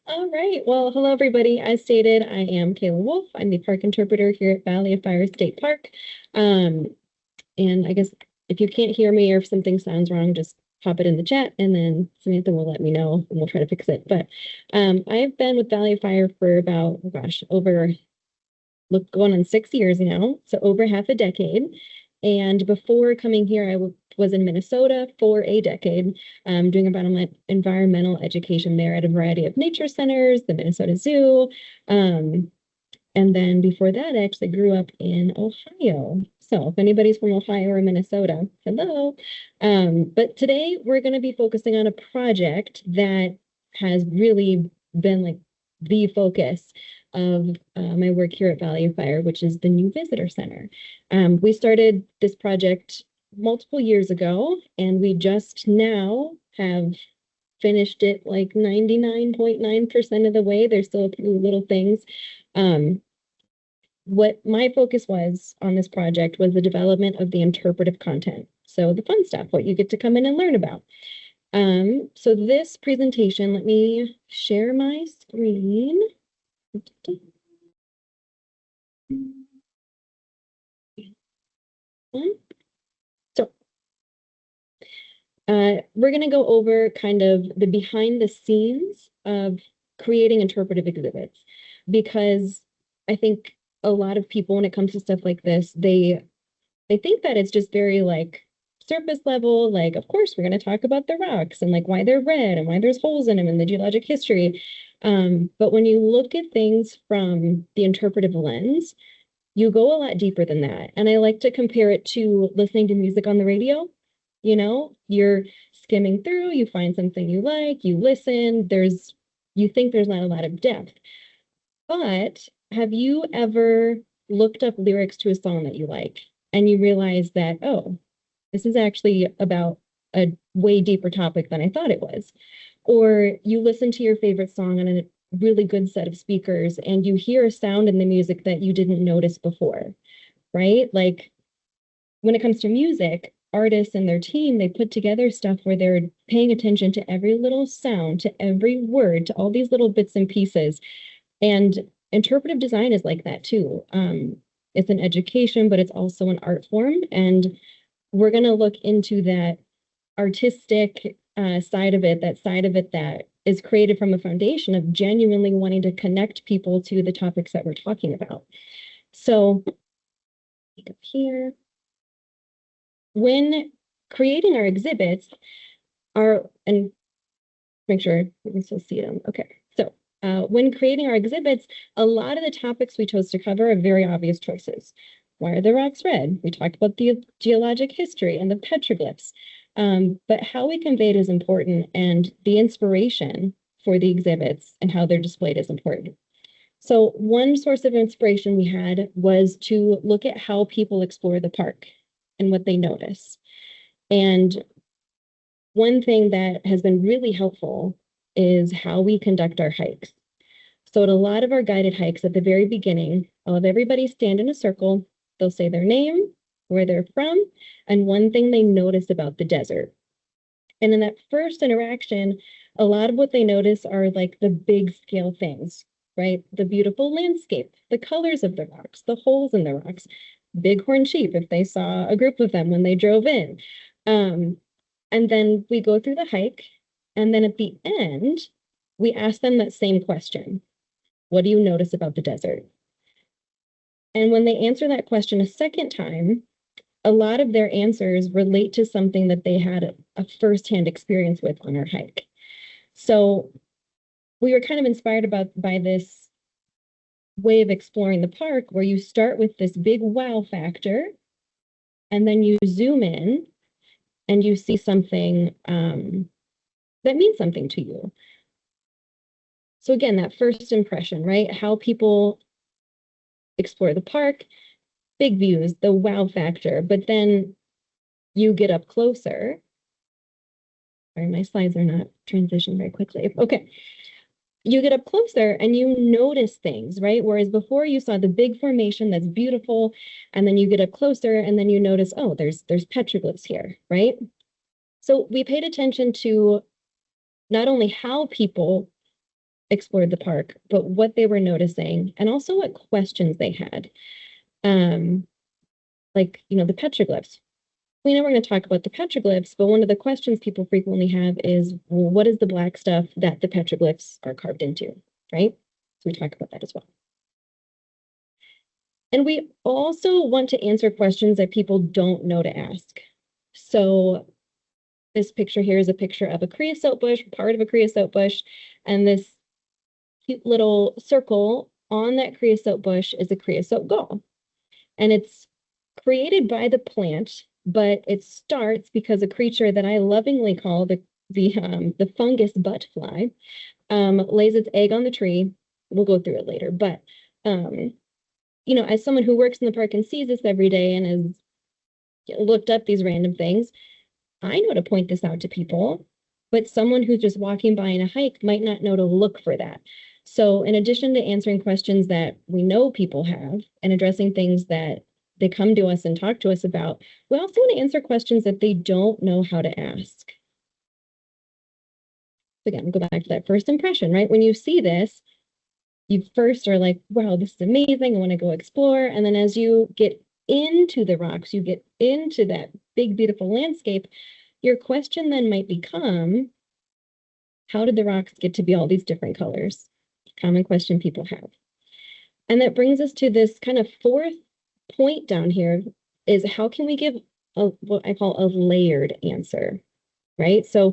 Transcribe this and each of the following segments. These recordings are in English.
All right. Well, hello, everybody. As stated, I am Kayla Wolfe. I'm the park interpreter here at Valley of Fire State Park. Um, and I guess if you can't hear me or if something sounds wrong, just pop it in the chat and then Samantha will let me know and we'll try to fix it. But I've been with Valley of Fire for about, oh gosh, going on 6 years now, so over half a decade. And before coming here, I was in Minnesota for a decade, doing environmental education there at a variety of nature centers, the Minnesota Zoo. And then before that, I actually grew up in Ohio. So if anybody's from Ohio or Minnesota, hello. But today we're going to be focusing on a project that has really been like the focus of my work here at Valley of Fire, which is the new visitor center. We started this project multiple years ago, and we just now have finished it like 99.9% of the way. There's still a few little things. What my focus was on this project was the development of the interpretive content. So the fun stuff, what you get to come in and learn about. So this presentation, let me share my screen. So we're going to go over kind of the behind the scenes of creating interpretive exhibits, because I think a lot of people, when it comes to stuff like this, they think that it's just very like surface level, like, of course, we're going to talk about the rocks and like why they're red and why there's holes in them and the geologic history. But when you look at things from the interpretive lens, you go a lot deeper than that. And I like to compare it to listening to music on the radio. You're skimming through, you find something you like, you listen, you think there's not a lot of depth. But have you ever looked up lyrics to a song that you like and you realize that, oh, this is actually about a way deeper topic than I thought it was? Or you listen to your favorite song on a really good set of speakers and you hear a sound in the music that you didn't notice before, right? Like when it comes to music, artists and their team, they put together stuff where they're paying attention to every little sound, to every word, to all these little bits and pieces. And interpretive design is like that too. It's an education, but it's also an art form. And we're going to look into that artistic side of it, that is created from a foundation of genuinely wanting to connect people to the topics that we're talking about. So, up here, when creating our exhibits, and make sure you can still see them. Okay, so when creating our exhibits, a lot of the topics we chose to cover are very obvious choices. Why are the rocks red? We talked about the geologic history and the petroglyphs. But how we convey it is important, and the inspiration for the exhibits and how they're displayed is important. So one source of inspiration we had was to look at how people explore the park and what they notice. And one thing that has been really helpful is how we conduct our hikes. So at a lot of our guided hikes at the very beginning, I'll have everybody stand in a circle. They'll say their name, where they're from, and one thing they notice about the desert. And in that first interaction, a lot of what they notice are like the big scale things, right? The beautiful landscape, the colors of the rocks, the holes in the rocks, bighorn sheep, if they saw a group of them when they drove in. And then we go through the hike. And then at the end, we ask them that same question. What do you notice about the desert? And when they answer that question a second time, a lot of their answers relate to something that they had a firsthand experience with on our hike. So we were kind of inspired by this way of exploring the park where you start with this big wow factor and then you zoom in and you see something that means something to you. So again, that first impression, right? How people explore the park, big views, the wow factor, but then you get up closer. Sorry, my slides are not transitioning very quickly. Okay. You get up closer and you notice things, right? Whereas before you saw the big formation that's beautiful, and then you get up closer and then you notice, oh, there's petroglyphs here, right? So we paid attention to not only how people explored the park, but what they were noticing and also what questions they had. Like, the petroglyphs. We know we're going to talk about the petroglyphs, but one of the questions people frequently have is, well, what is the black stuff that the petroglyphs are carved into, right? So we talk about that as well. And we also want to answer questions that people don't know to ask. So this picture here is a picture of a creosote bush, part of a creosote bush, and this cute little circle on that creosote bush is a creosote gall. And it's created by the plant, but it starts because a creature that I lovingly call the fungus butt fly lays its egg on the tree. We'll go through it later, but as someone who works in the park and sees this every day and has looked up these random things, I know to point this out to people, but someone who's just walking by in a hike might not know to look for that. So in addition to answering questions that we know people have and addressing things that they come to us and talk to us about, we also want to answer questions that they don't know how to ask. Again, go back to that first impression, right? When you see this, you first are like, wow, this is amazing. I want to go explore. And then as you get into the rocks, you get into that big, beautiful landscape, your question then might become, how did the rocks get to be all these different colors? Common question people have. And that brings us to this kind of fourth point down here is how can we give what I call a layered answer, right? So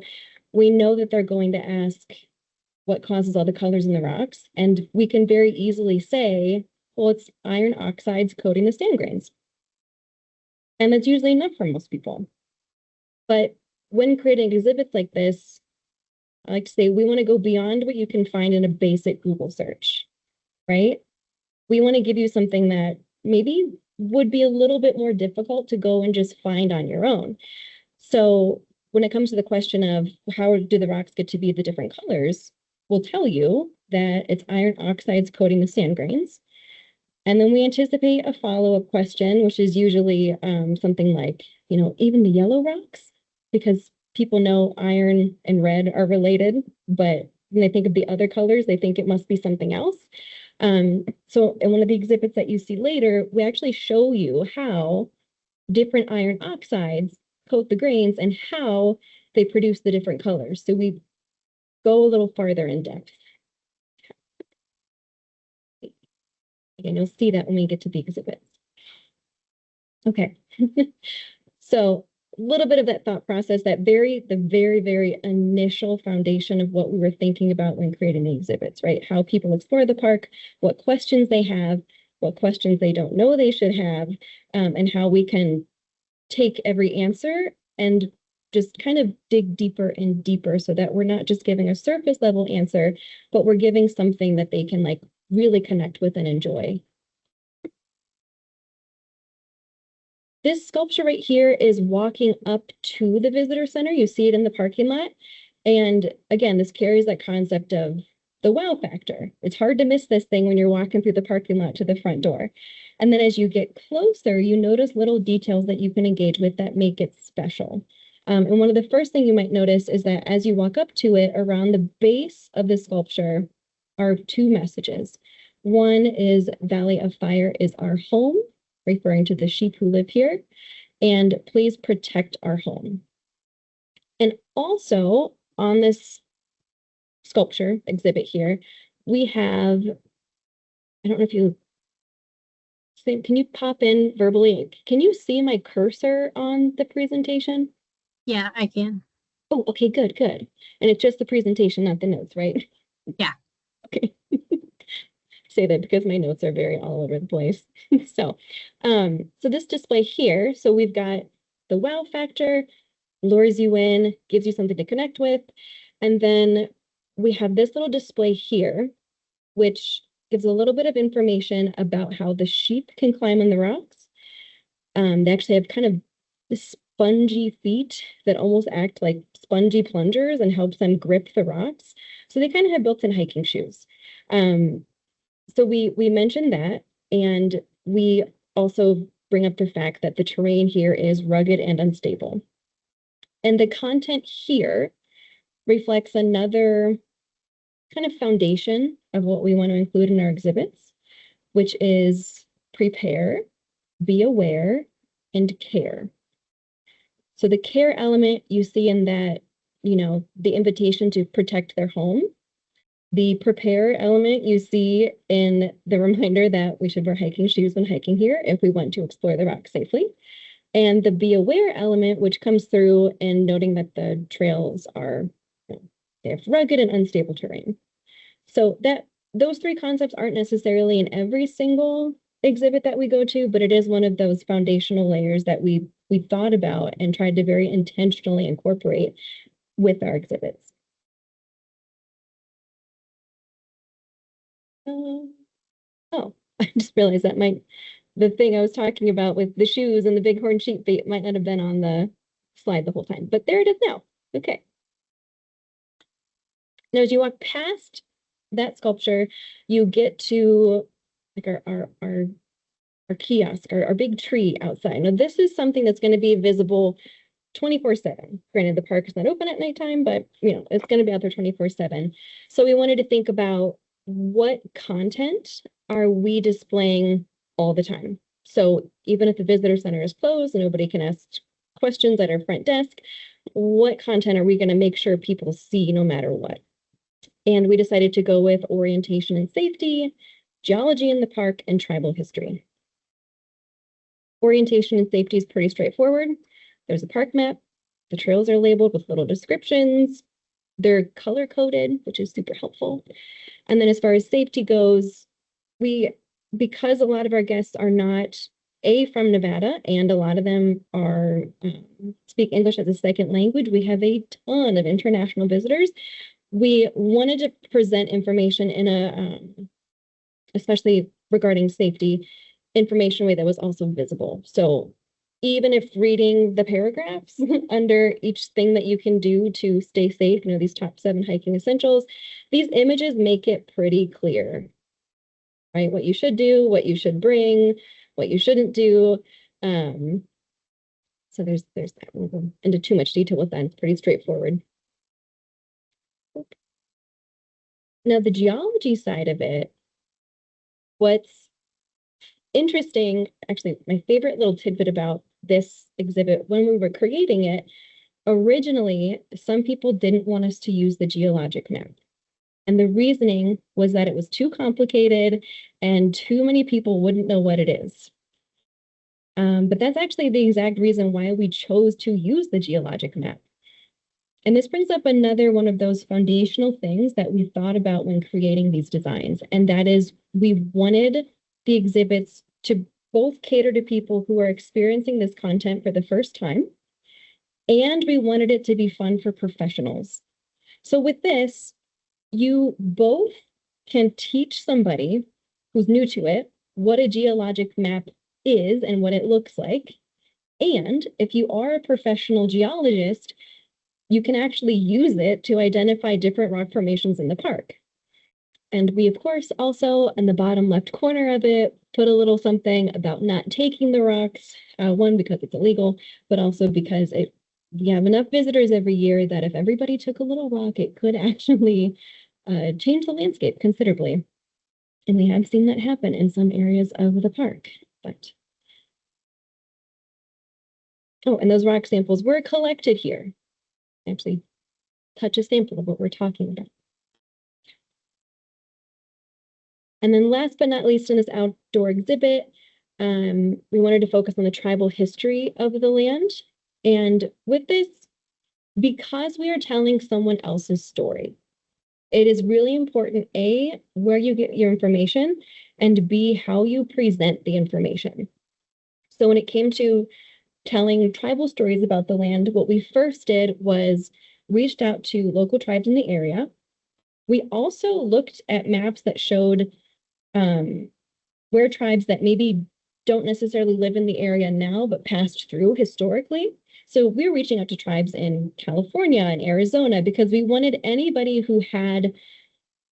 we know that they're going to ask what causes all the colors in the rocks, and we can very easily say, well, it's iron oxides coating the sand grains. And that's usually enough for most people. But when creating exhibits like this, I like to say we want to go beyond what you can find in a basic Google search, right? We want to give you something that maybe would be a little bit more difficult to go and just find on your own. So when it comes to the question of how do the rocks get to be the different colors, we'll tell you that it's iron oxides coating the sand grains. And then we anticipate a follow-up question, which is usually something like, even the yellow rocks, because people know iron and red are related, but when they think of the other colors, they think it must be something else. So in one of the exhibits that you see later, we actually show you how different iron oxides coat the grains and how they produce the different colors. So we go a little farther in depth. And you'll see that when we get to the exhibits. Okay. So a little bit of that thought process, the very, very initial foundation of what we were thinking about when creating the exhibits, right? How people explore the park, what questions they have, what questions they don't know they should have, and how we can take every answer and just kind of dig deeper and deeper so that we're not just giving a surface level answer, but we're giving something that they can really connect with and enjoy. This sculpture right here is walking up to the visitor center. You see it in the parking lot. And again, this carries that concept of the wow factor. It's hard to miss this thing when you're walking through the parking lot to the front door. And then as you get closer, you notice little details that you can engage with that make it special. And one of the first things you might notice is that as you walk up to it, around the base of the sculpture are two messages. One is Valley of Fire is our home, referring to the sheep who live here, and please protect our home. And also on this sculpture exhibit here, we have, I don't know if you, can you pop in verbally? Can you see my cursor on the presentation? Yeah, I can. Oh, okay, good, good. And it's just the presentation, not the notes, right? Yeah. Okay. Say that because my notes are very all over the place. So this display here, so we've got the wow factor, lures you in, gives you something to connect with. And then we have this little display here, which gives a little bit of information about how the sheep can climb on the rocks. They actually have kind of spongy feet that almost act like spongy plungers and helps them grip the rocks. So they kind of have built-in hiking shoes. So we mentioned that, and we also bring up the fact that the terrain here is rugged and unstable. And the content here reflects another kind of foundation of what we want to include in our exhibits, which is prepare, be aware, and care. So the care element you see in that, the invitation to protect their home. The prepare element you see in the reminder that we should wear hiking shoes when hiking here if we want to explore the rock safely. And the be aware element, which comes through in noting that the trails are, they have rugged and unstable terrain. So that those three concepts aren't necessarily in every single exhibit that we go to, but it is one of those foundational layers that we thought about and tried to very intentionally incorporate with our exhibits. Oh, I just realized that the thing I was talking about with the shoes and the bighorn sheep feet might not have been on the slide the whole time, but there it is now. Okay. Now, as you walk past that sculpture, you get to like our kiosk, our big tree outside. Now, this is something that's going to be visible 24/7. Granted, the park is not open at nighttime, but it's going to be out there 24/7. So we wanted to think about what content are we displaying all the time. So even if the visitor center is closed and nobody can ask questions at our front desk, what content are we going to make sure people see no matter what? And we decided to go with orientation and safety, geology in the park, and tribal history. Orientation and safety is pretty straightforward. There's a park map. The trails are labeled with little descriptions. They're color coded, which is super helpful. And then as far as safety goes, because a lot of our guests are not from Nevada, and a lot of them are speak English as a second language, we have a ton of international visitors. We wanted to present information in a, especially regarding safety, information way that was also visible. So even if reading the paragraphs under each thing that you can do to stay safe, these top 7 hiking essentials, these images make it pretty clear, right? What you should do, what you should bring, what you shouldn't do. So there's that. We'll go into too much detail with that. It's pretty straightforward. Now, the geology side of it, what's interesting, actually, my favorite little tidbit about this exhibit when we were creating it, originally, some people didn't want us to use the geologic map. And the reasoning was that it was too complicated and too many people wouldn't know what it is. But that's actually the exact reason why we chose to use the geologic map. And this brings up another one of those foundational things that we thought about when creating these designs. And that is, we wanted the exhibits to both cater to people who are experiencing this content for the first time, and we wanted it to be fun for professionals. So with this, you both can teach somebody who's new to it what a geologic map is and what it looks like. And if you are a professional geologist, you can actually use it to identify different rock formations in the park. And we, of course, also in the bottom left corner of it, put a little something about not taking the rocks. One, because it's illegal, but also because we have enough visitors every year that if everybody took a little rock, it could actually change the landscape considerably. And we have seen that happen in some areas of the park. But and those rock samples were collected here. Actually, touch a sample of what we're talking about. And then last but not least in this outdoor exhibit, we wanted to focus on the tribal history of the land. And with this, because we are telling someone else's story, it is really important, A, where you get your information, and B, how you present the information. So when it came to telling tribal stories about the land, what we first did was reached out to local tribes in the area. We also looked at maps that showed where tribes that maybe don't necessarily live in the area now, but passed through historically. So we're reaching out to tribes in California and Arizona because we wanted anybody who had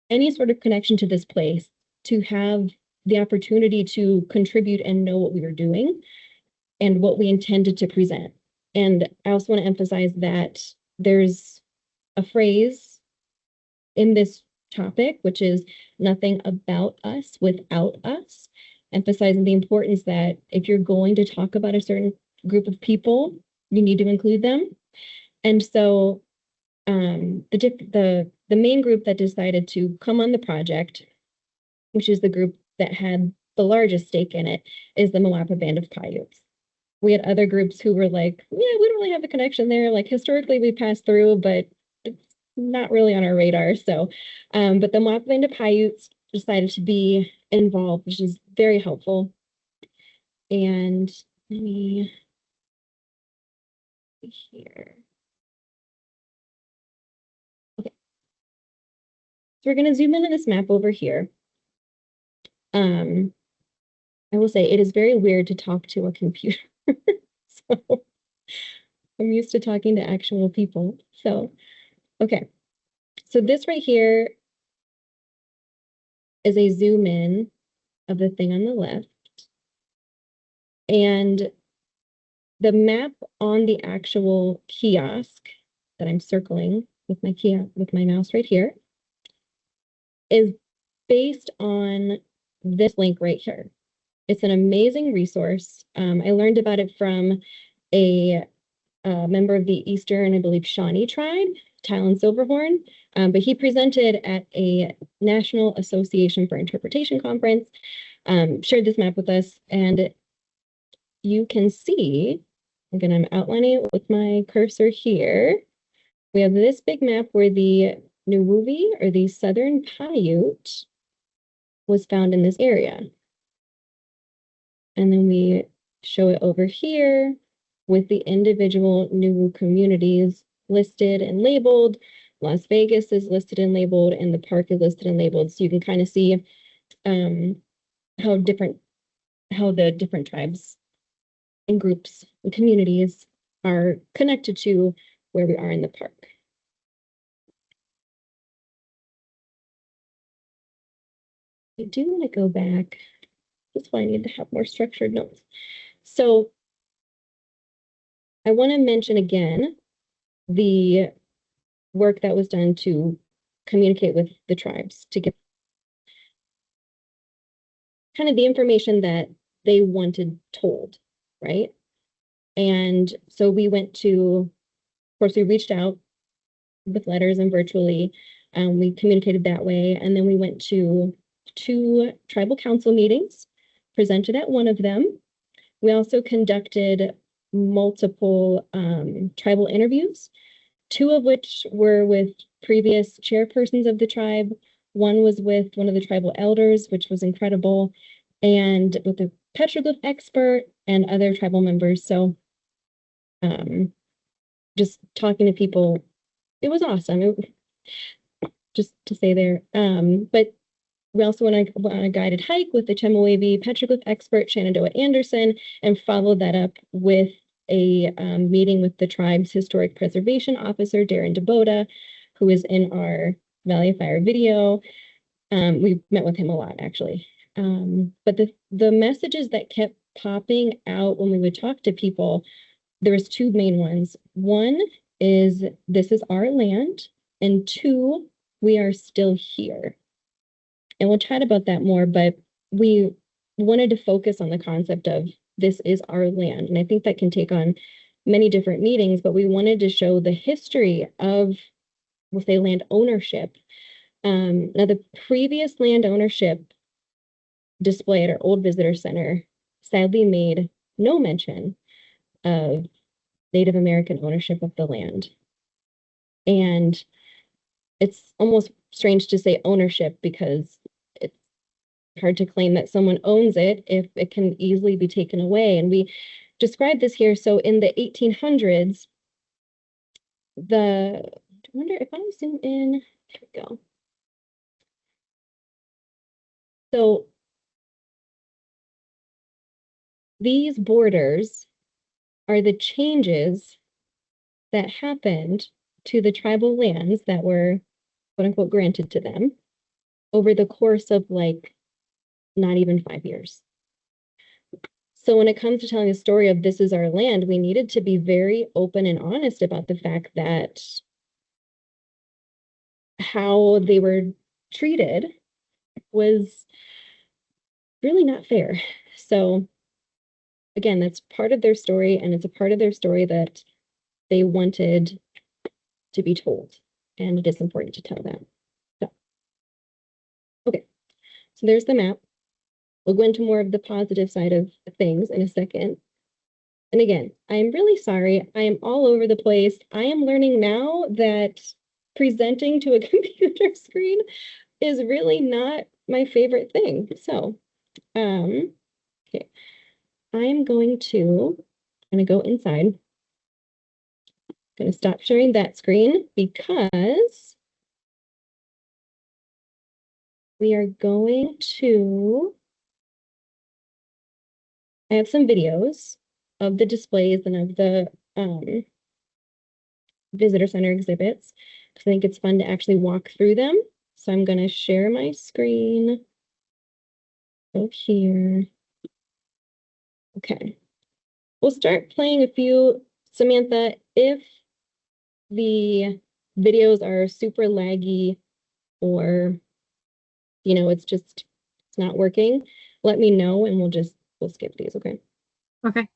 any sort of connection to this place to have the opportunity to contribute and know what we were doing and what we intended to present. And I also want to emphasize that there's a phrase in this topic, which is nothing about us without us, emphasizing the importance that if you're going to talk about a certain group of people, you need to include them. And so the main group that decided to come on the project, which is the group that had the largest stake in it, is the Moapa Band of Paiutes. We had other groups who were like, yeah, we don't really have a connection there. Like historically we passed through, but it's not really on our radar. So, but the Moapa Band of Paiutes decided to be involved, which is very helpful. And let me see here. Okay. So we're going to zoom into this map over here. I will say it is very weird to talk to a computer. So I'm used to talking to actual people. So, okay. So this right here is a zoom in of the thing on the left. And the map on the actual kiosk that I'm circling with my mouse right here is based on this link right here. It's an amazing resource. I learned about it from a member of the Eastern, I believe, Shawnee tribe, Talon Silverhorn, but he presented at a National Association for Interpretation conference, shared this map with us, and you can see, again, I'm outlining it with my cursor here. We have this big map where the Nuwuvi, or the Southern Paiute, was found in this area. And then we show it over here with the individual Nuwu communities listed and labeled. Las Vegas is listed and labeled, and the park is listed and labeled. So you can kind of see how the different tribes and groups and communities are connected to where we are in the park. I do want to go back. That's why I need to have more structured notes. So I want to mention again the work that was done to communicate with the tribes to get kind of the information that they wanted told, right? And so we went to, of course, we reached out with letters and virtually. We communicated that way. And then we went to 2 tribal council meetings, presented at one of them. We also conducted multiple tribal interviews, 2 of which were with previous chairpersons of the tribe. One was with one of the tribal elders, which was incredible, and with a petroglyph expert and other tribal members. So just talking to people, it was awesome. Just to say there. But we also went on a guided hike with the Chemehuevi petroglyph expert Shenandoah Anderson, and followed that up with a meeting with the tribe's historic preservation officer, Darren DeBoda, who is in our Valley of Fire video. We met with him a lot, actually. But the messages that kept popping out when we would talk to people, there was 2 main ones. One is, this is our land, and 2, we are still here. And we'll chat about that more, but we wanted to focus on the concept of this is our land. And I think that can take on many different meanings, but we wanted to show the history of, we'll say, land ownership. Now, the previous land ownership display at our old visitor center sadly made no mention of Native American ownership of the land. And it's almost strange to say ownership because it's hard to claim that someone owns it if it can easily be taken away. And we describe this here. So in the 1800s, I wonder if I zoom in, there we go. So these borders are the changes that happened to the tribal lands that were, quote unquote, granted to them over the course of like not even 5 years. So when it comes to telling the story of this is our land, we needed to be very open and honest about the fact that how they were treated was really not fair. So again, that's part of their story, and it's a part of their story that they wanted to be told, and it is important to tell that. So, okay, so there's the map. We'll go into more of the positive side of things in a second. And again, I'm really sorry. I am all over the place. I am learning now that presenting to a computer screen is really not my favorite thing. So, okay, I'm going to go inside. Going to stop sharing that screen because we are going to, I have some videos of the displays and of the visitor center exhibits, because I think it's fun to actually walk through them. So I'm going to share my screen over here. Okay. We'll start playing a few. Samantha, if the videos are super laggy or, you know, it's not working, let me know and we'll skip these, okay? Okay.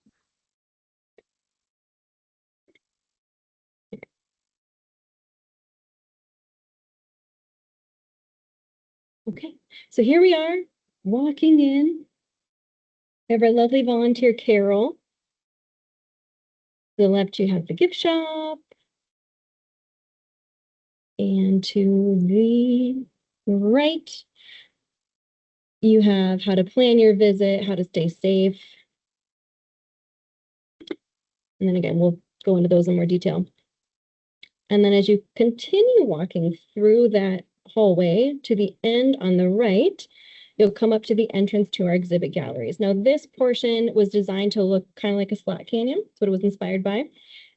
Okay, so here we are walking in. We have our lovely volunteer, Carol. To the left, you have the gift shop. And to the right, you have how to plan your visit, how to stay safe. And then again, we'll go into those in more detail. And then as you continue walking through that hallway to the end on the right, you'll come up to the entrance to our exhibit galleries. Now, this portion was designed to look kind of like a slot canyon. That's what it was inspired by.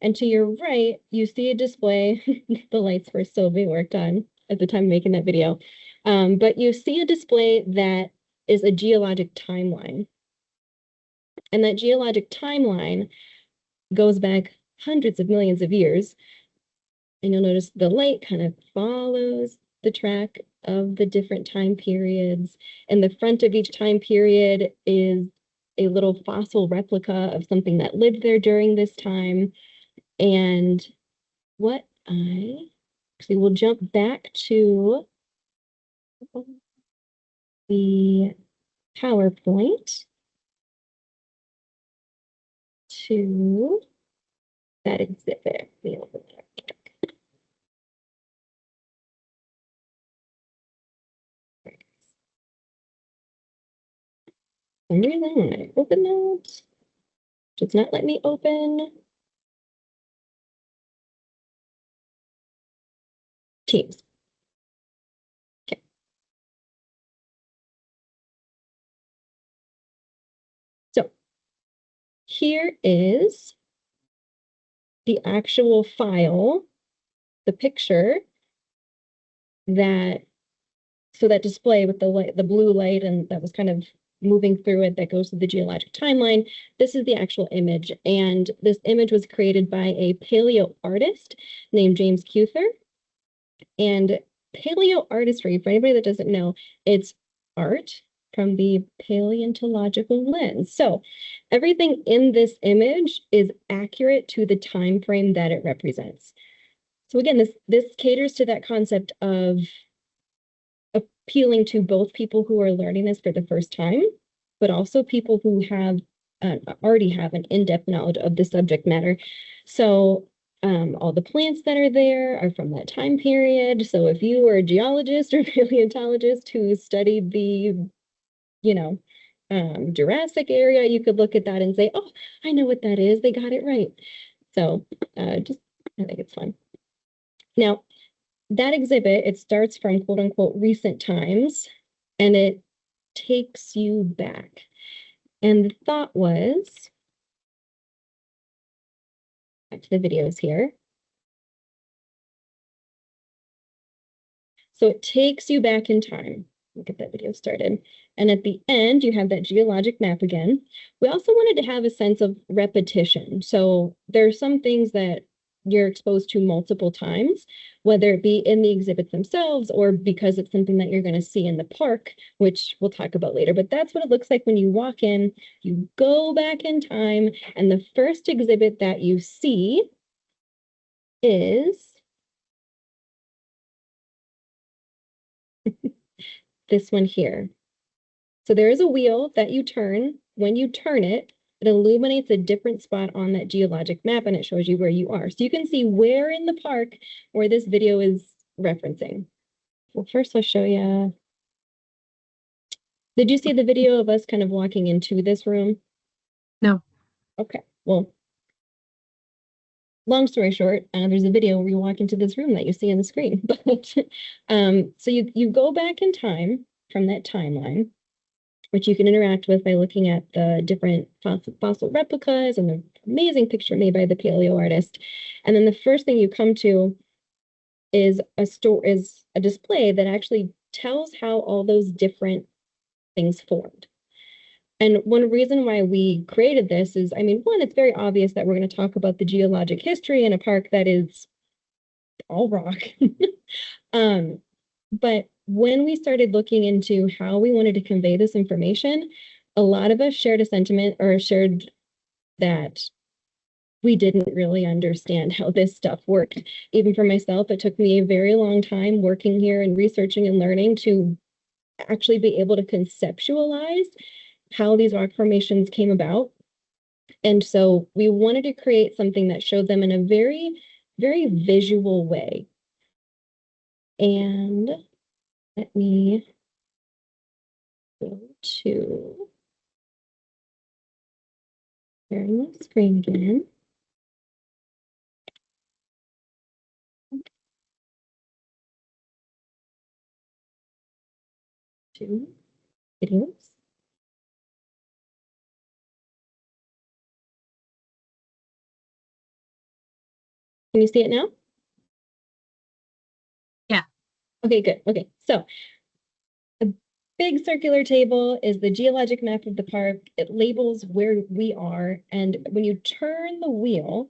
And to your right, you see a display. The lights were so being worked on at the time of making that video. But you see a display that is a geologic timeline. And that geologic timeline goes back hundreds of millions of years. And you'll notice the light kind of follows the track of the different time periods. And the front of each time period is a little fossil replica of something that lived there during this time. And what I actually will jump back to the PowerPoint to that exhibit. For some reason, when I open that, does not let me open Teams. Okay. So here is the actual file, the picture that, so that display with the light, the blue light, and that was kind of moving through it, that goes to the geologic timeline. This is the actual image. And this image was created by a paleo artist named James Cuther. And paleo artistry, for anybody that doesn't know, it's art from the paleontological lens. So everything in this image is accurate to the time frame that it represents. So again, this caters to that concept of appealing to both people who are learning this for the first time, but also people who have already have an in-depth knowledge of the subject matter. So all the plants that are there are from that time period. So if you were a geologist or paleontologist who studied the, you know, Jurassic area, you could look at that and say, oh, I know what that is. They got it right. So I think it's fun. Now, that exhibit, it starts from quote unquote recent times, and it takes you back. And the thought was, back to the videos here. So it takes you back in time. We'll get that video started. And at the end, you have that geologic map again. We also wanted to have a sense of repetition. So there are some things that you're exposed to multiple times, whether it be in the exhibits themselves or because it's something that you're going to see in the park, which we'll talk about later. But that's what it looks like when you walk in, you go back in time, and the first exhibit that you see is this one here. So there is a wheel that you turn. When you turn it, it illuminates a different spot on that geologic map, and it shows you where you are. So you can see where in the park where this video is referencing. Well, first I'll show you. Did you see the video of us kind of walking into this room? No. Okay, well, long story short, there's a video where you walk into this room that you see on the screen. But so you go back in time from that timeline, which you can interact with by looking at the different fossil replicas and the amazing picture made by the paleo artist. And then the first thing you come to is a display that actually tells how all those different things formed. And one reason why we created this is, I mean, one, it's very obvious that we're going to talk about the geologic history in a park that is all rock. But when we started looking into how we wanted to convey this information, a lot of us shared a sentiment or shared that we didn't really understand how this stuff worked. Even for myself, it took me a very long time working here and researching and learning to actually be able to conceptualize how these rock formations came about. And so we wanted to create something that showed them in a very, very visual way. And let me go to sharing my screen again. To videos. Can you see it now? Yeah. Okay, good. Okay, so a big circular table is the geologic map of the park. It labels where we are, and when you turn the wheel,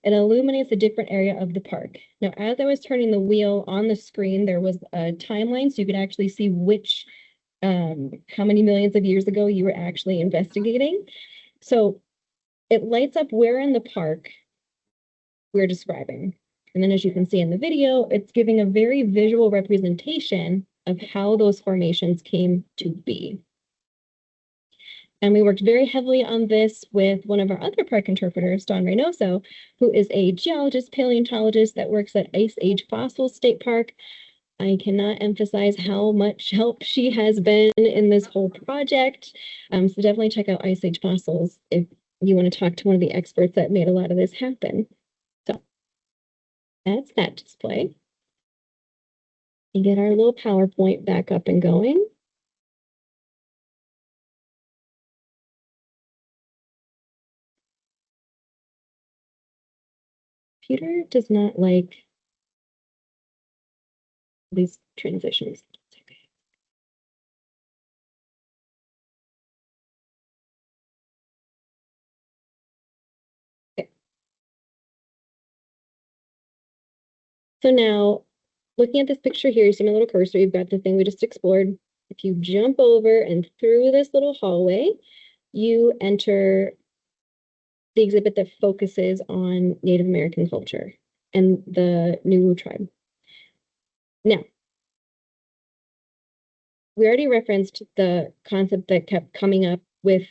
it illuminates a different area of the park. Now, as I was turning the wheel on the screen, there was a timeline, so you could actually see which, how many millions of years ago you were actually investigating. So it lights up where in the park we're describing. And then as you can see in the video, it's giving a very visual representation of how those formations came to be. And we worked very heavily on this with one of our other park interpreters, Dawn Reynoso, who is a geologist, paleontologist that works at Ice Age Fossils State Park. I cannot emphasize how much help she has been in this whole project. So definitely check out Ice Age Fossils if you want to talk to one of the experts that made a lot of this happen. So that's that display. And get our little PowerPoint back up and going. Computer does not like these transitions. Okay. Okay. So now, looking at this picture here, you see my little cursor, you've got the thing we just explored. If you jump over and through this little hallway, you enter the exhibit that focuses on Native American culture and the Nuwu tribe. Now, we already referenced the concept that kept coming up with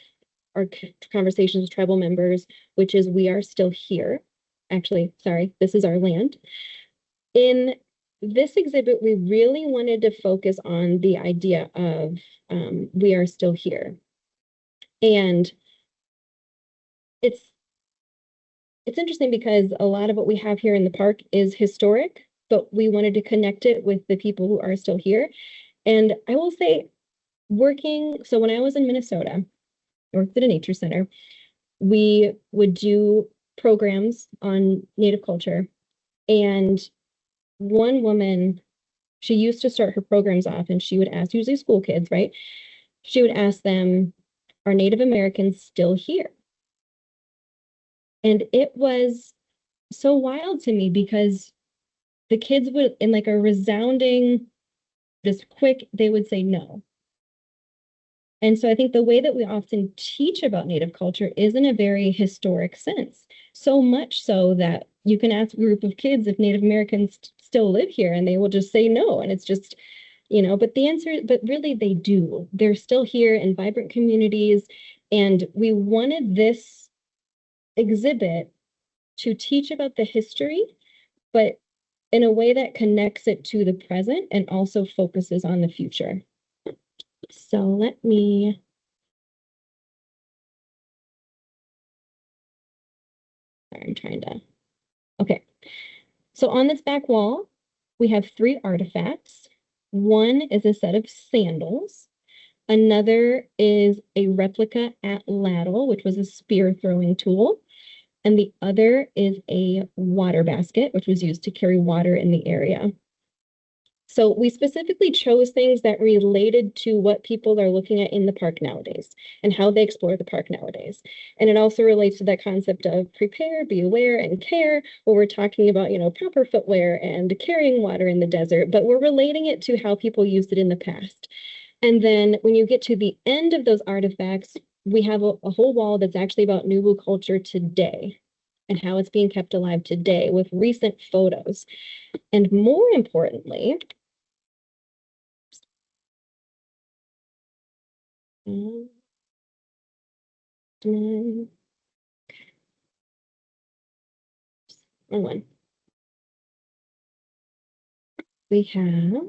our conversations with tribal members, which is we are still here. Actually, sorry, this is our land. In this exhibit, we really wanted to focus on the idea of we are still here. And it's interesting because a lot of what we have here in the park is historic, but we wanted to connect it with the people who are still here. And I will say, so when I was in Minnesota, I worked at a nature center, we would do programs on Native culture. And one woman, she used to start her programs off and she would ask, usually school kids, right? She would ask them, are Native Americans still here? And it was so wild to me because the kids would, in like a resounding, just quick, they would say no. And so I think the way that we often teach about Native culture is in a very historic sense. So much so that you can ask a group of kids if Native Americans still live here and they will just say no. And it's just, but the answer, but really they do. They're still here in vibrant communities. And we wanted this exhibit to teach about the history, but in a way that connects it to the present and also focuses on the future. So let me, I'm trying to, okay. So on this back wall, we have 3 artifacts. One is a set of sandals. Another is a replica atlatl, which was a spear throwing tool. And the other is a water basket, which was used to carry water in the area. So we specifically chose things that related to what people are looking at in the park nowadays and how they explore the park nowadays. And it also relates to that concept of prepare, be aware, and care, where we're talking about, proper footwear and carrying water in the desert, but we're relating it to how people used it in the past. And then when you get to the end of those artifacts, we have a whole wall that's actually about Nubu culture today and how it's being kept alive today with recent photos. And more importantly, wrong one. We have,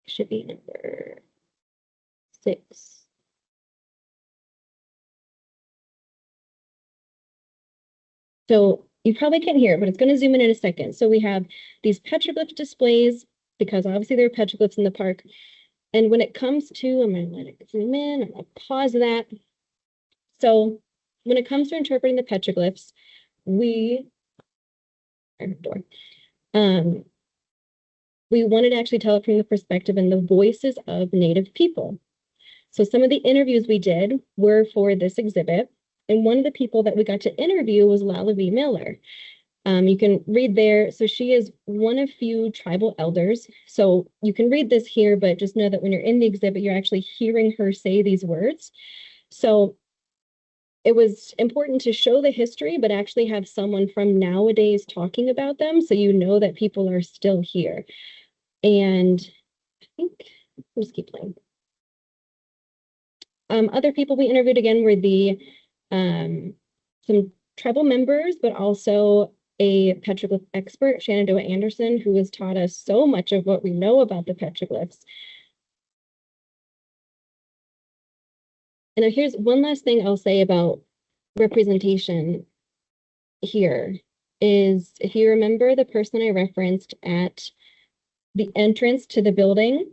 should be number 6. So you probably can't hear it, but it's going to zoom in a second. So we have these petroglyph displays, because obviously there are petroglyphs in the park. And when it comes to, I'm going to let it zoom in, I'm going to pause that. So when it comes to interpreting the petroglyphs, we wanted to actually tell it from the perspective and the voices of Native people. So some of the interviews we did were for this exhibit. And one of the people that we got to interview was Lala V. Miller. You can read there. So she is one of few tribal elders. So you can read this here, but just know that when you're in the exhibit, you're actually hearing her say these words. So it was important to show the history, but actually have someone from nowadays talking about them, so you know that people are still here. And I think I'll just keep playing. Other people we interviewed again were the some tribal members, but also a petroglyph expert, Shenandoah Anderson, who has taught us so much of what we know about the petroglyphs. And now here's one last thing I'll say about representation here is, if you remember the person I referenced at the entrance to the building,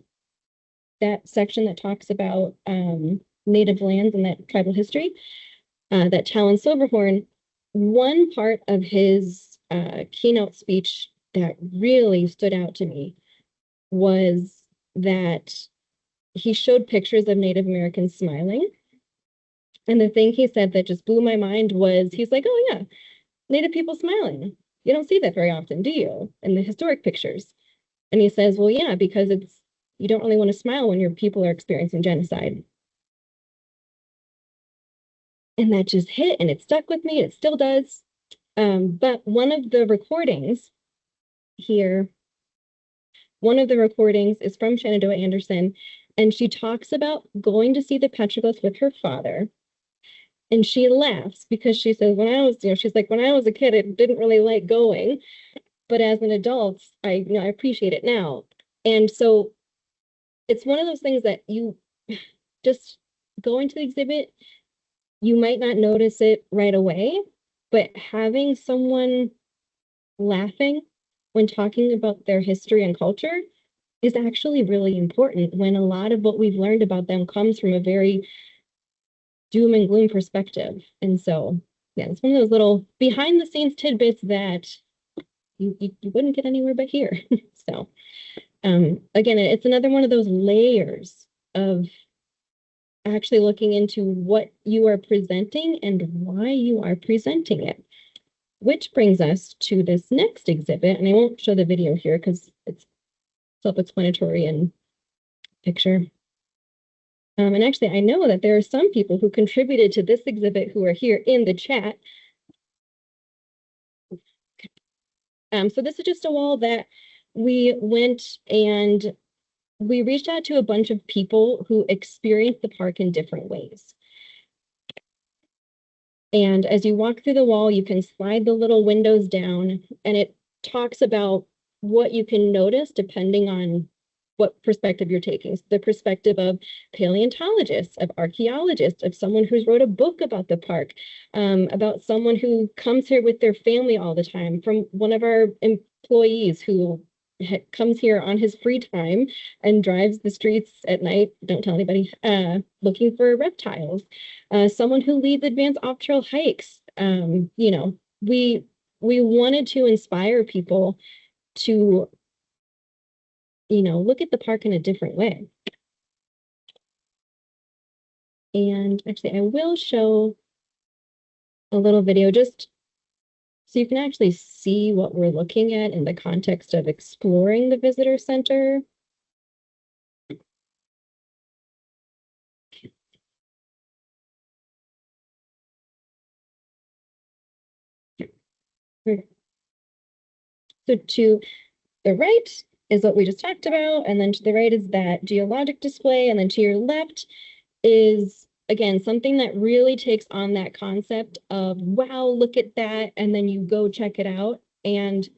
that section that talks about native lands and that tribal history, that Talon Silverhorn, one part of his keynote speech that really stood out to me was that he showed pictures of Native Americans smiling. And the thing he said that just blew my mind was, he's like, oh yeah, Native people smiling. You don't see that very often, do you? In the historic pictures. And he says, well, yeah, because you don't really want to smile when your people are experiencing genocide. And that just hit, and it stuck with me. It still does. But one of the recordings here, one of the recordings is from Shenandoah Anderson, and she talks about going to see the petroglyphs with her father. And she laughs because she says, when I was, she's like, when I was a kid, it didn't really like going, but as an adult, I appreciate it now. And so it's one of those things that you just going to the exhibit, you might not notice it right away, but having someone laughing when talking about their history and culture is actually really important, when a lot of what we've learned about them comes from a very doom and gloom perspective. And so, yeah, it's one of those little behind the scenes tidbits that you wouldn't get anywhere but here. So again, it's another one of those layers of actually looking into what you are presenting and why you are presenting it. which brings us to this next exhibit, and I won't show the video here because it's self-explanatory in picture. And actually, I know that there are some people who contributed to this exhibit who are here in the chat. So this is just a wall that we went and we reached out to a bunch of people who experienced the park in different ways. And as you walk through the wall, you can slide the little windows down, and it talks about what you can notice depending on what perspective you're taking. So the perspective of paleontologists, of archaeologists, of someone who's wrote a book about the park, about someone who comes here with their family all the time, from one of our employees who comes here on his free time and drives the streets at night, don't tell anybody, looking for reptiles, someone who leads advanced off-trail hikes. You know, we wanted to inspire people to, you know, look at the park in a different way. And actually, I will show a little video just so you can actually see what we're looking at in the context of exploring the visitor center. So to the right is what we just talked about, and then to the right is that geologic display, and then to your left is, again, something that really takes on that concept of, wow, look at that, and then you go check it out, and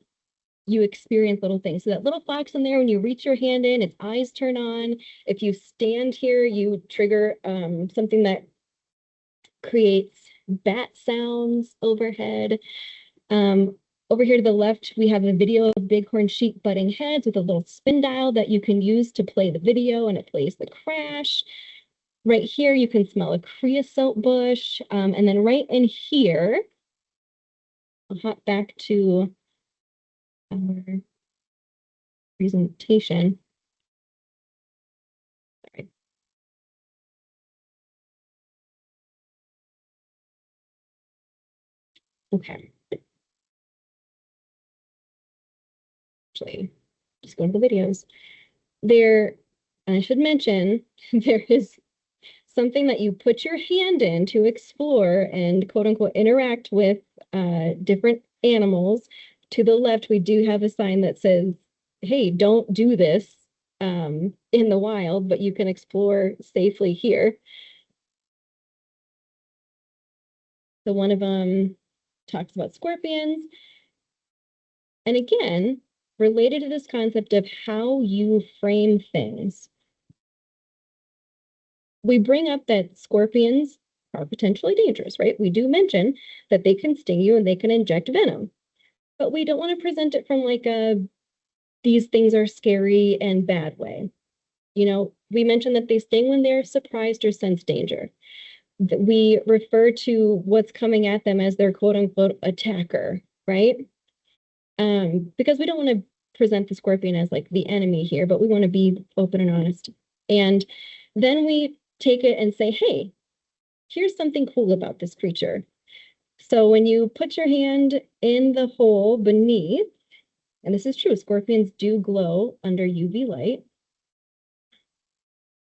you experience little things. So that little fox in there, when you reach your hand in, its eyes turn on. If you stand here, you trigger something that creates bat sounds overhead. Over here to the left, we have a video of bighorn sheep butting heads with a little spin dial that you can use to play the video, and it plays the crash. Right here, you can smell a creosote bush. And then right in here, I'll hop back to our presentation. Sorry. Okay. Actually, just go to the videos. There, I should mention, there is something that you put your hand in to explore and quote unquote interact with different animals. To the left, we do have a sign that says, hey, don't do this in the wild, but you can explore safely here. So one of them talks about scorpions. And again, related to this concept of how you frame things. We bring up that scorpions are potentially dangerous, right? We do mention that they can sting you and they can inject venom, but we don't want to present it from like a, these things are scary and bad way. You know, we mentioned that they sting when they're surprised or sense danger. We refer to what's coming at them as their quote unquote attacker, right? Because we don't want to present the scorpion as like the enemy here, but we want to be open and honest. And then we take it and say, hey, here's something cool about this creature. So when you put your hand in the hole beneath, and this is true, scorpions do glow under UV light.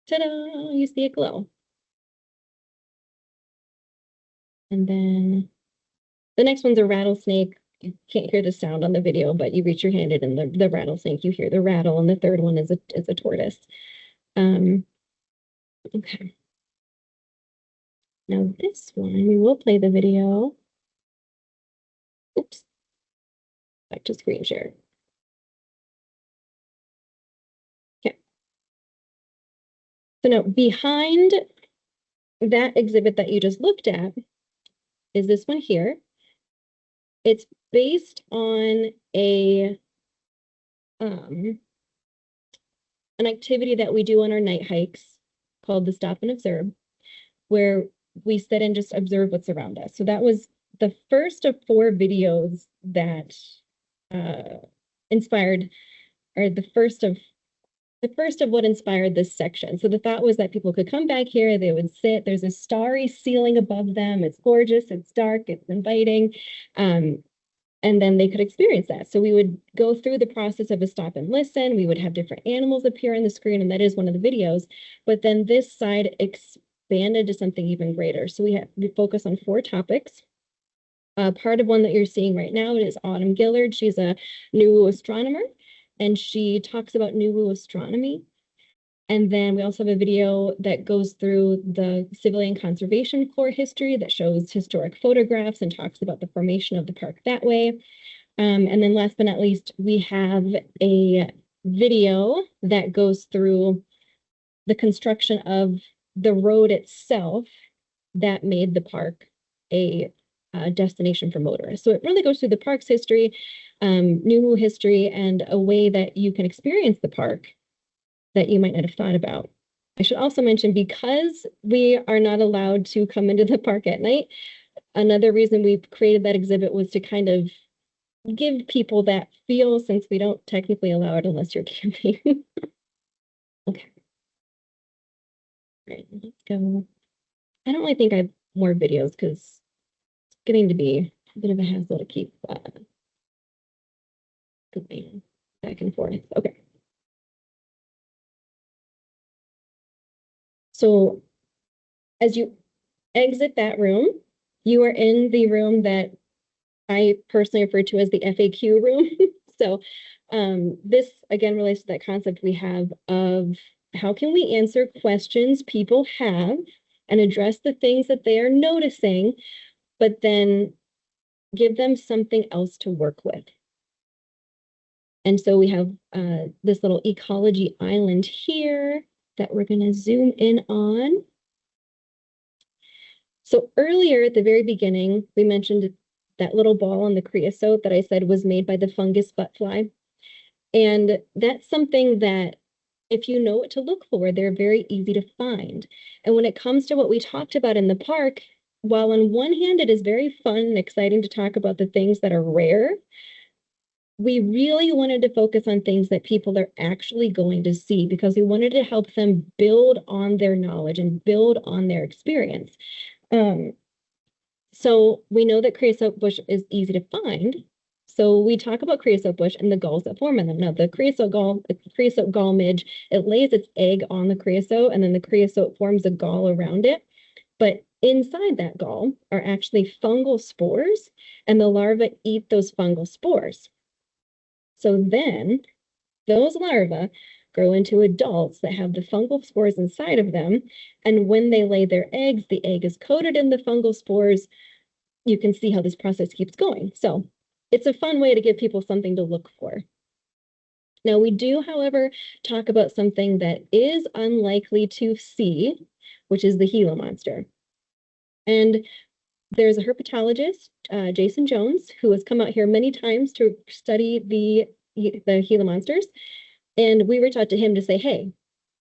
Ta-da, you see it glow. And then the next one's a rattlesnake. You can't hear the sound on the video, but you reach your hand in the rattlesnake, you hear the rattle, and the third one is a tortoise. Okay. Now this one, we will play the video. Oops. Back to screen share. Okay. So now behind that exhibit that you just looked at is this one here. It's based on an activity that we do on our night hikes called the Stop and Observe, where we sit and just observe what's around us. So that was the first of 4 videos that inspired, or the first of what inspired this section. So the thought was that people could come back here, they would sit, there's a starry ceiling above them, it's gorgeous, it's dark, it's inviting. and then they could experience that. So we would go through the process of a stop and listen. We would have different animals appear on the screen, and that is one of the videos. But then this side expanded to something even greater. So we focus on 4 topics. Part of one that you're seeing right now is Autumn Gillard. She's a New Woo astronomer, and she talks about New Woo astronomy. And then we also have a video that goes through the Civilian Conservation Corps history that shows historic photographs and talks about the formation of the park that way. And then last but not least, we have a video that goes through the construction of the road itself that made the park a destination for motorists. So it really goes through the park's history, New Woo history, and a way that you can experience the park that you might not have thought about. I should also mention, because we are not allowed to come into the park at night, another reason we created that exhibit was to kind of give people that feel, since we don't technically allow it unless you're camping. Okay. All right, let's go. I don't really think I have more videos because it's getting to be a bit of a hassle to keep going back and forth. Okay. So as you exit that room, you are in the room that I personally refer to as the FAQ room. So this again relates to that concept we have of how can we answer questions people have and address the things that they are noticing, but then give them something else to work with. And so we have this little ecology island here that we're going to zoom in on. So earlier at the very beginning, we mentioned that little ball on the creosote that I said was made by the fungus butt fly. And that's something that if you know what to look for, they're very easy to find. And when it comes to what we talked about in the park, while on one hand, it is very fun and exciting to talk about the things that are rare, we really wanted to focus on things that people are actually going to see, because we wanted to help them build on their knowledge and build on their experience. So we know that creosote bush is easy to find. So we talk about creosote bush and the galls that form in them. Now, the creosote gall midge, it lays its egg on the creosote, and then the creosote forms a gall around it. But inside that gall are actually fungal spores, and the larvae eat those fungal spores. So then those larvae grow into adults that have the fungal spores inside of them. And when they lay their eggs, the egg is coated in the fungal spores. You can see how this process keeps going. So it's a fun way to give people something to look for. Now, we do, however, talk about something that is unlikely to see, which is the Gila monster. And there's a herpetologist, Jason Jones, who has come out here many times to study the Gila monsters. And we reached out to him to say, hey,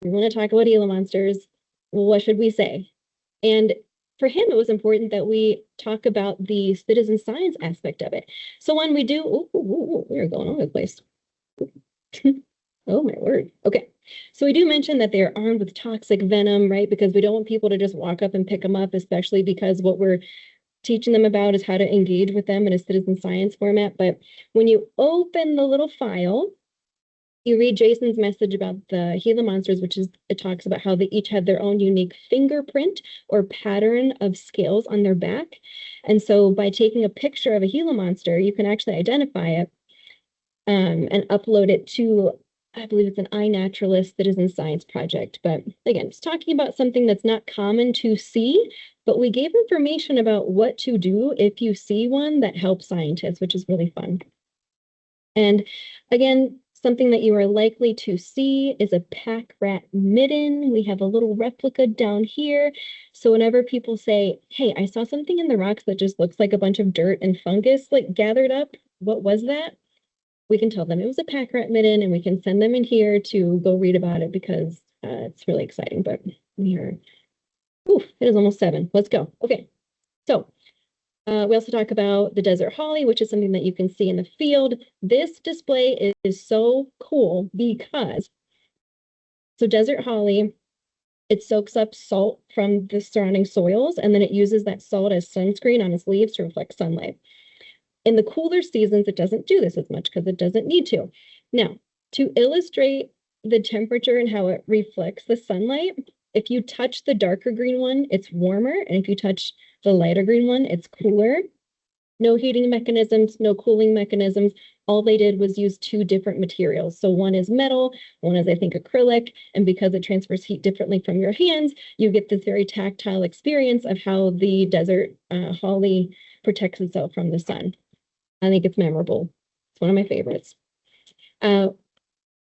we want to talk about Gila monsters. What should we say? And for him, it was important that we talk about the citizen science aspect of it. So when we do, we're going all over the place. Oh my word. Okay. So we do mention that they're armed with toxic venom, right? Because we don't want people to just walk up and pick them up, especially because what we're teaching them about is how to engage with them in a citizen science format. But when you open the little file, you read Jason's message about the Gila monsters, which is, it talks about how they each have their own unique fingerprint or pattern of scales on their back. And so by taking a picture of a Gila monster, you can actually identify it and upload it to, I believe it's an iNaturalist Citizen Science project. But again, it's talking about something that's not common to see, but we gave information about what to do if you see one that helps scientists, which is really fun. And again, something that you are likely to see is a pack rat midden. We have a little replica down here. So whenever people say, hey, I saw something in the rocks that just looks like a bunch of dirt and fungus like gathered up, what was that? We can tell them it was a pack rat midden, and we can send them in here to go read about it, because it's really exciting. But we are, it is almost 7. Let's go. Okay, so we also talk about the desert holly, which is something that you can see in the field. This display is so cool because, so desert holly, it soaks up salt from the surrounding soils, and then it uses that salt as sunscreen on its leaves to reflect sunlight. In the cooler seasons, it doesn't do this as much because it doesn't need to. Now, to illustrate the temperature and how it reflects the sunlight, if you touch the darker green one, it's warmer. And if you touch the lighter green one, it's cooler. No heating mechanisms, no cooling mechanisms. All they did was use two different materials. So one is metal, one is, I think, acrylic. And because it transfers heat differently from your hands, you get this very tactile experience of how the desert holly protects itself from the sun. I think it's memorable. It's one of my favorites.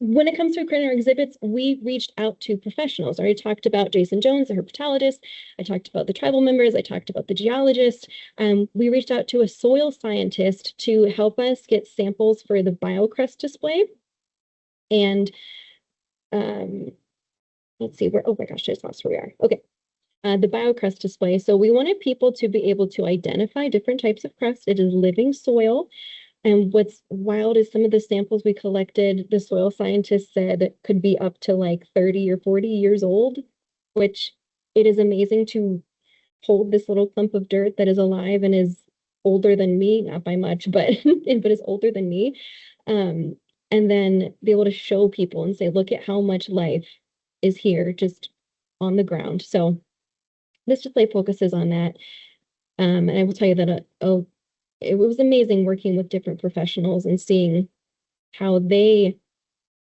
When it comes to creating our exhibits, we reached out to professionals. I already talked about Jason Jones, the herpetologist. I talked about the tribal members. I talked about the geologist. We reached out to a soil scientist to help us get samples for the biocrust display. And let's see, oh my gosh, I just lost where we are. Okay. The biocrust display. So we wanted people to be able to identify different types of crust. It is living soil. And what's wild is some of the samples we collected, the soil scientists said could be up to like 30 or 40 years old, which it is amazing to hold this little clump of dirt that is alive and is older than me, not by much, but is older than me. And then be able to show people and say, look at how much life is here just on the ground. So this display focuses on that. And I will tell you that it was amazing working with different professionals and seeing how they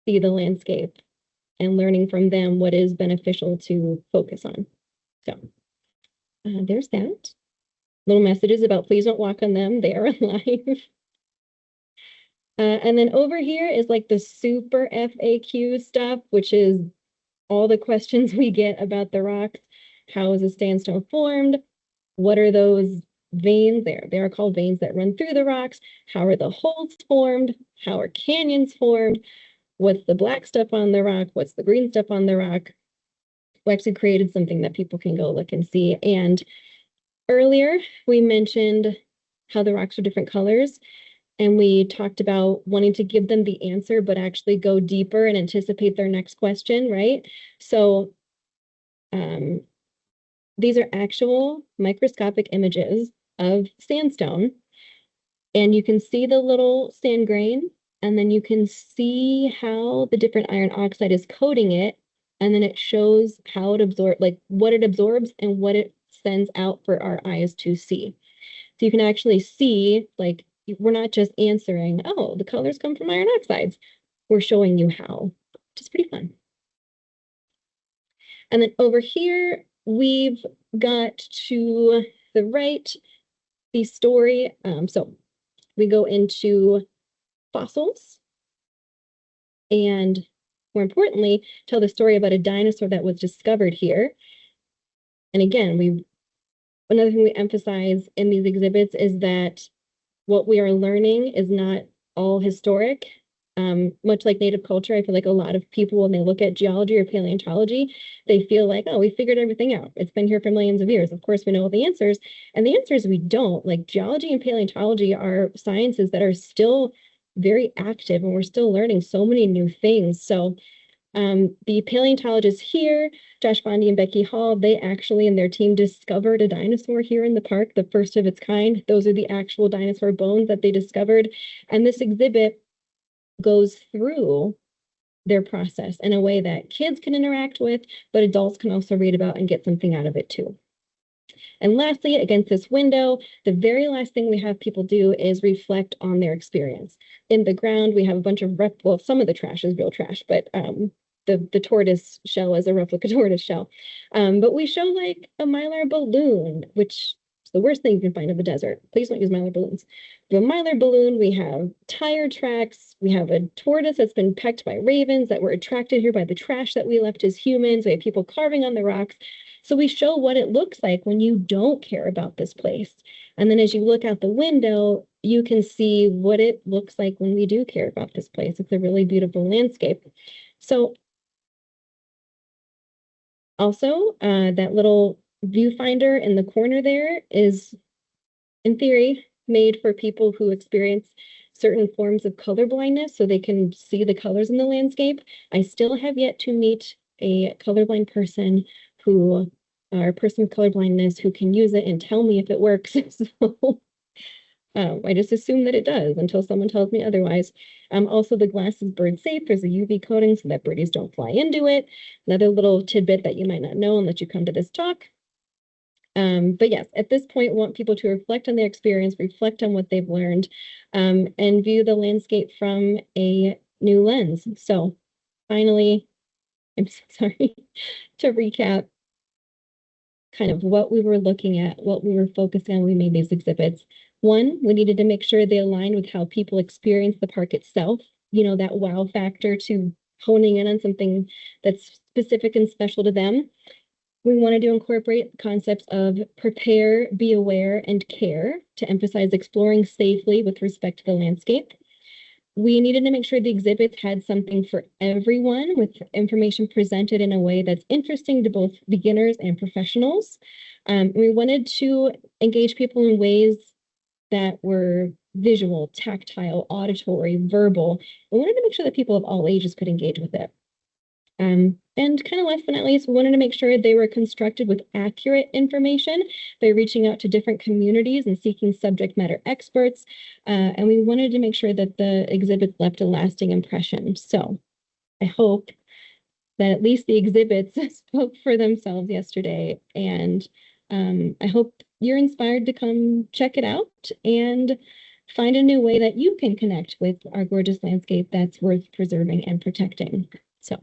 see the landscape and learning from them what is beneficial to focus on. So there's that. Little messages about please don't walk on them. They are alive. And then over here is like the super FAQ stuff, which is all the questions we get about the rocks. How is a sandstone formed? What are those veins there? They are called veins that run through the rocks. How are the holes formed? How are canyons formed? What's the black stuff on the rock? What's the green stuff on the rock? We actually created something that people can go look and see. And earlier, we mentioned how the rocks are different colors. And we talked about wanting to give them the answer, but actually go deeper and anticipate their next question, right? So these are actual microscopic images of sandstone. And you can see the little sand grain, and then you can see how the different iron oxide is coating it. And then it shows how it absorbs, like what it absorbs and what it sends out for our eyes to see. So you can actually see, like, we're not just answering, oh, the colors come from iron oxides. We're showing you how, which is pretty fun. And then over here, we've got to the right, the story. So we go into fossils and more importantly, tell the story about a dinosaur that was discovered here. And again, another thing we emphasize in these exhibits is that what we are learning is not all historic. Much like native culture, I feel like a lot of people, when they look at geology or paleontology, they feel like, oh, we figured everything out. It's been here for millions of years. Of course, we know all the answers. And the answer is we don't. Like geology and paleontology are sciences that are still very active, and we're still learning so many new things. So the paleontologists here, Josh Bondi and Becky Hall, they actually and their team discovered a dinosaur here in the park, the first of its kind. Those are the actual dinosaur bones that they discovered. And this exhibit goes through their process in a way that kids can interact with, but adults can also read about and get something out of it too. And lastly, against this window, the very last thing we have people do is reflect on their experience. In the ground, we have a bunch of, well, some of the trash is real trash, but the tortoise shell is a replica tortoise shell. But we show like a mylar balloon, which is the worst thing you can find in the desert. Please don't use mylar balloons. The mylar balloon, we have tire tracks, we have a tortoise that's been pecked by ravens that were attracted here by the trash that we left as humans. We have people carving on the rocks. So we show what it looks like when you don't care about this place. And then as you look out the window, you can see what it looks like when we do care about this place. It's a really beautiful landscape. So also, that little viewfinder in the corner there is, in theory, made for people who experience certain forms of color blindness so they can see the colors in the landscape. I still have yet to meet a colorblind person or a person with color blindness who can use it and tell me if it works. So I just assume that it does until someone tells me otherwise. Also, the glass is bird safe. There's a UV coating so that birdies don't fly into it. Another little tidbit that you might not know unless you come to this talk. But yes, at this point, I want people to reflect on their experience, reflect on what they've learned, and view the landscape from a new lens. So finally, I'm so sorry to recap kind of what we were looking at, what we were focusing on when we made these exhibits. One, we needed to make sure they aligned with how people experience the park itself, you know, that wow factor to honing in on something that's specific and special to them. We wanted to incorporate concepts of prepare, be aware, and care to emphasize exploring safely with respect to the landscape. We needed to make sure the exhibits had something for everyone with information presented in a way that's interesting to both beginners and professionals. We wanted to engage people in ways that were visual, tactile, auditory, verbal. We wanted to make sure that people of all ages could engage with it. And kind of last but not least, we wanted to make sure they were constructed with accurate information by reaching out to different communities and seeking subject matter experts. And we wanted to make sure that the exhibits left a lasting impression. So I hope that at least the exhibits spoke for themselves yesterday. And I hope you're inspired to come check it out and find a new way that you can connect with our gorgeous landscape that's worth preserving and protecting. So